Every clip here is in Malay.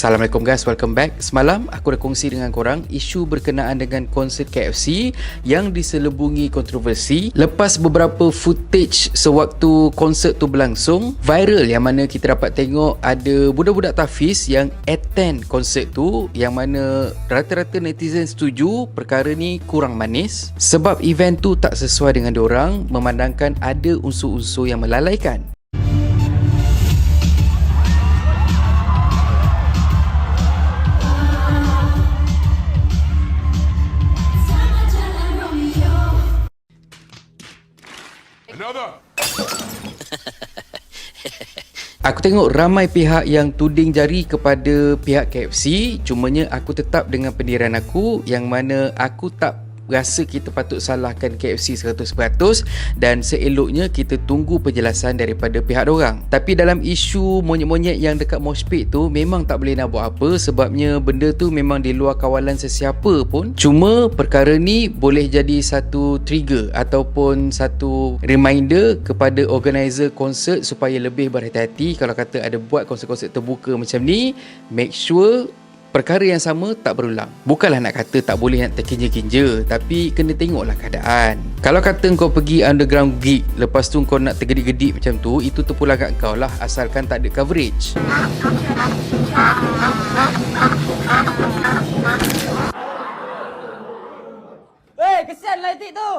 Assalamualaikum guys, welcome back. Semalam aku dah kongsi dengan korang isu berkenaan dengan konsert KFC yang diselubungi kontroversi lepas beberapa footage sewaktu konsert tu berlangsung viral, yang mana kita dapat tengok ada budak-budak Tafiz yang attend konsert tu, yang mana rata-rata netizen setuju perkara ni kurang manis sebab event tu tak sesuai dengan diorang, memandangkan ada unsur-unsur yang melalaikan. Aku tengok ramai pihak yang tuding jari kepada pihak KFC, cumanya aku tetap dengan pendirian aku, yang mana aku tak rasa kita patut salahkan KFC 100% dan seeloknya kita tunggu penjelasan daripada pihak dorang. Tapi dalam isu monyet-monyet yang dekat mosh pit tu memang tak boleh nak buat apa, sebabnya benda tu memang di luar kawalan sesiapa pun. Cuma perkara ni boleh jadi satu trigger ataupun satu reminder kepada organizer konsert supaya lebih berhati-hati kalau kata ada buat konsert-konsert terbuka macam ni. Make sure perkara yang sama tak berulang. Bukanlah nak kata tak boleh nak terkinja-kinja, tapi kena tengoklah keadaan. Kalau kata kau pergi underground gig, lepas tu kau nak tergedik-gedik macam tu, itu terpulang kat kau lah, asalkan tak ada coverage. Kesian lighting tu.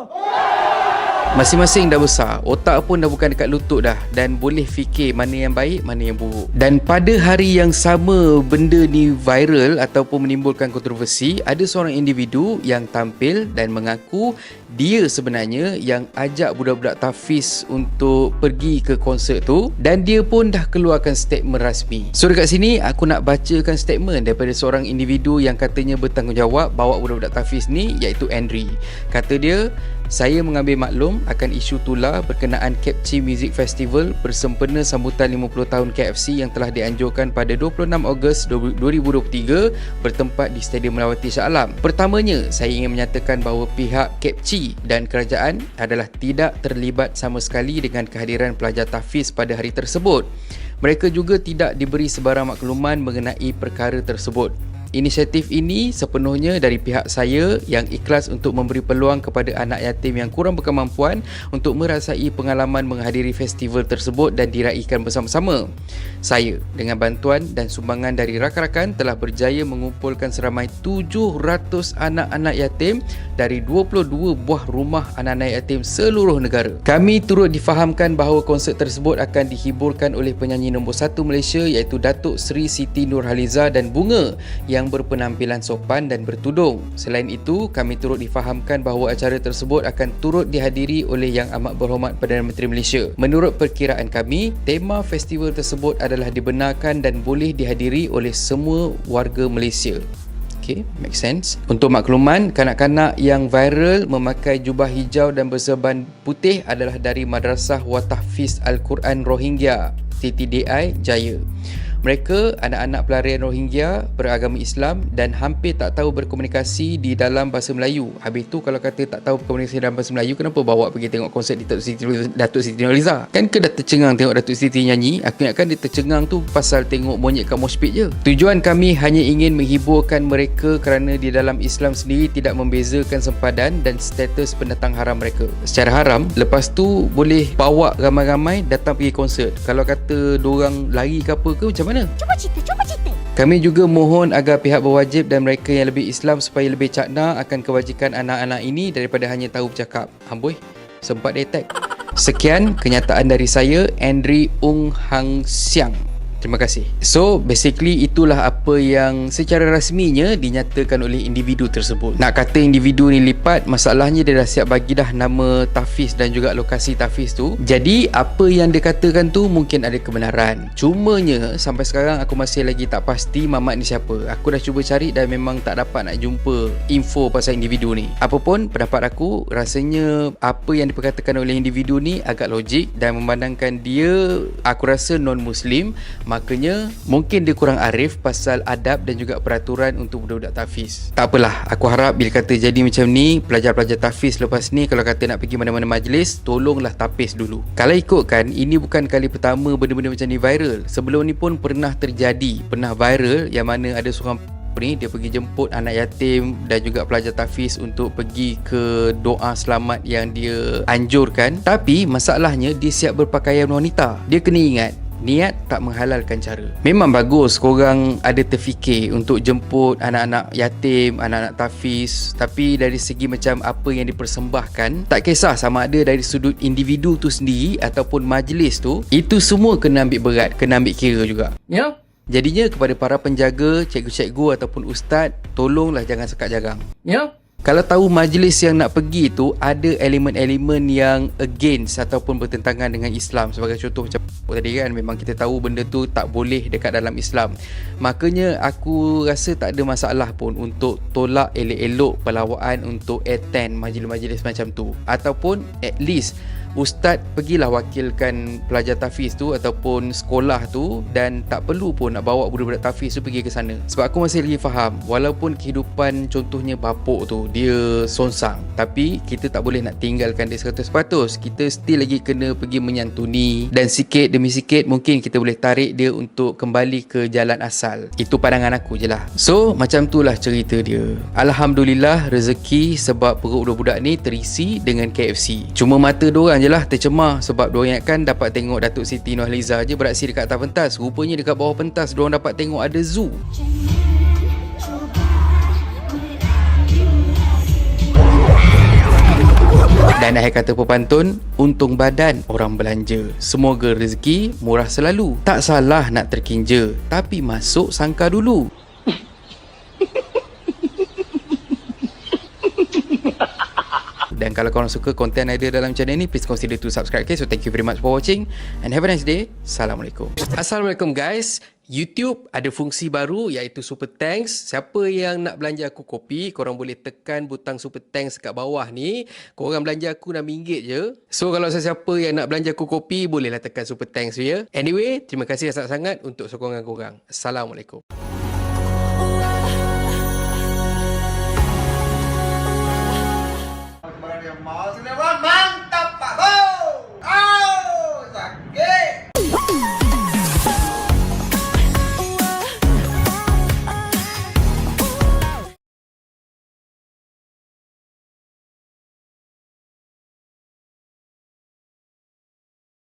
Masing-masing dah besar, otak pun dah bukan dekat lutut dah, dan boleh fikir mana yang baik, mana yang buruk. Dan pada hari yang sama benda ni viral ataupun menimbulkan kontroversi, ada seorang individu yang tampil dan mengaku dia sebenarnya yang ajak budak-budak Tafiz untuk pergi ke konsert tu, dan dia pun dah keluarkan statement rasmi. So dekat sini aku nak bacakan statement daripada seorang individu yang katanya bertanggungjawab bawa budak-budak Tafiz ni, iaitu Andri. Kata dia, saya mengambil maklum akan isu tular berkenaan KEPCI Music Festival bersempena sambutan 50 tahun KFC yang telah dianjurkan pada 26 Ogos 2023 bertempat di Stadium Melawati Shah Alam. Pertamanya, saya ingin menyatakan bahawa pihak KEPCI dan kerajaan adalah tidak terlibat sama sekali dengan kehadiran pelajar Tafiz pada hari tersebut. Mereka juga tidak diberi sebarang makluman mengenai perkara tersebut. Inisiatif ini sepenuhnya dari pihak saya yang ikhlas untuk memberi peluang kepada anak yatim yang kurang berkemampuan untuk merasai pengalaman menghadiri festival tersebut dan diraikan bersama-sama. Saya dengan bantuan dan sumbangan dari rakan-rakan telah berjaya mengumpulkan seramai 700 anak-anak yatim dari 22 buah rumah anak-anak yatim seluruh negara. Kami turut difahamkan bahawa konsert tersebut akan dihiburkan oleh penyanyi nombor 1 Malaysia, iaitu Datuk Seri Siti Nurhaliza dan Bunga, yang berpenampilan sopan dan bertudung. Selain itu, kami turut difahamkan bahawa acara tersebut akan turut dihadiri oleh Yang Amat Berhormat Perdana Menteri Malaysia. Menurut perkiraan kami, tema festival tersebut adalah dibenarkan dan boleh dihadiri oleh semua warga Malaysia. Okay, make sense. Untuk makluman, kanak-kanak yang viral memakai jubah hijau dan berserban putih adalah dari Madrasah Watahfiz Al-Quran Rohingya TTDI Jaya. Mereka anak-anak pelarian Rohingya beragama Islam dan hampir tak tahu berkomunikasi di dalam bahasa Melayu. Habis tu kalau kata tak tahu berkomunikasi dalam bahasa Melayu, kenapa bawa pergi tengok konsert di Datuk Siti Nurhaliza? Kan ke dah tercengang tengok Datuk Siti nyanyi? Aku ingatkan dia tercengang tu pasal tengok monyet kat mosh pit je. Tujuan kami hanya ingin menghiburkan mereka kerana di dalam Islam sendiri tidak membezakan sempadan dan status pendatang haram mereka. Secara haram, lepas tu boleh bawa ramai-ramai datang pergi konsert. Kalau kata dorang lari ke apa ke, macam mana? Cuba cerita. Kami juga mohon agar pihak berwajib dan mereka yang lebih Islam supaya lebih cakna akan kebajikan anak-anak ini daripada hanya tahu bercakap. Amboi, sempat dia attack. Sekian kenyataan dari saya, Andri Ung Hang Siang. Terima kasih. So basically itulah apa yang secara rasminya dinyatakan oleh individu tersebut. Nak kata individu ni lipat, masalahnya dia dah siap bagi dah nama Tafiz dan juga lokasi Tafiz tu. Jadi apa yang dia katakan tu mungkin ada kebenaran. Cumanya sampai sekarang aku masih lagi tak pasti Mamat ni siapa. Aku dah cuba cari dan memang tak dapat nak jumpa info pasal individu ni. Apapun pendapat aku, rasanya apa yang diperkatakan oleh individu ni agak logik dan memandangkan dia, aku rasa non-Muslim. Makanya mungkin dia kurang arif pasal adab dan juga peraturan untuk budak-budak tahfiz. Tak apalah, aku harap bila kata jadi macam ni, pelajar-pelajar tahfiz lepas ni kalau kata nak pergi mana-mana majlis, tolonglah tapis dulu. Kalau ikutkan, ini bukan kali pertama benda-benda macam ni viral. Sebelum ni pun pernah terjadi, pernah viral yang mana ada seorang ni dia pergi jemput anak yatim dan juga pelajar tahfiz untuk pergi ke doa selamat yang dia anjurkan. Tapi masalahnya dia siap berpakaian wanita. Dia kena ingat, niat tak menghalalkan cara. Memang bagus korang ada terfikir untuk jemput anak-anak yatim, anak-anak tahfiz, tapi dari segi macam apa yang dipersembahkan, tak kisah sama ada dari sudut individu tu sendiri ataupun majlis tu, itu semua kena ambil berat, kena ambil kira juga. Ya? Jadinya kepada para penjaga, cikgu-cikgu ataupun ustaz, tolonglah jangan sekat jagang. Ya? Kalau tahu majlis yang nak pergi tu ada elemen-elemen yang against ataupun bertentangan dengan Islam, sebagai contoh macam tadi kan, memang kita tahu benda tu tak boleh dekat dalam Islam. Makanya aku rasa tak ada masalah pun untuk tolak elok-elok pelawaan untuk attend majlis-majlis macam tu. Ataupun at least ustaz pergilah wakilkan pelajar tahfiz tu ataupun sekolah tu, dan tak perlu pun nak bawa budak-budak tahfiz tu pergi ke sana. Sebab aku masih lagi faham, walaupun kehidupan contohnya bapuk tu dia sonsang, tapi kita tak boleh nak tinggalkan dia 100%. Kita still lagi kena pergi menyantuni, dan sikit demi sikit mungkin kita boleh tarik dia untuk kembali ke jalan asal. Itu pandangan aku je lah. So macam tu lah cerita dia. Alhamdulillah rezeki sebab perut budak-budak ni terisi dengan KFC. Cuma mata diorang je lah tercemar sebab diorang ingatkan dapat tengok Datuk Siti Nurhaliza je beraksi dekat atas pentas. Rupanya dekat bawah pentas diorang dapat tengok ada zoo. Dan akhir kata pepantun, untung badan orang belanja. Semoga rezeki murah selalu. Tak salah nak terkinja, tapi masuk sangka dulu. Dan kalau korang suka konten ada dalam channel ni, please consider to subscribe. Okay, so thank you very much for watching and have a nice day. Assalamualaikum. Assalamualaikum guys. YouTube ada fungsi baru iaitu Super Thanks. Siapa yang nak belanja aku kopi, korang boleh tekan butang Super Thanks kat bawah ni. Korang belanja aku RM6 je. So kalau sesiapa yang nak belanja aku kopi, bolehlah tekan Super Thanks ya. Anyway, terima kasih sangat-sangat untuk sokongan korang. Assalamualaikum.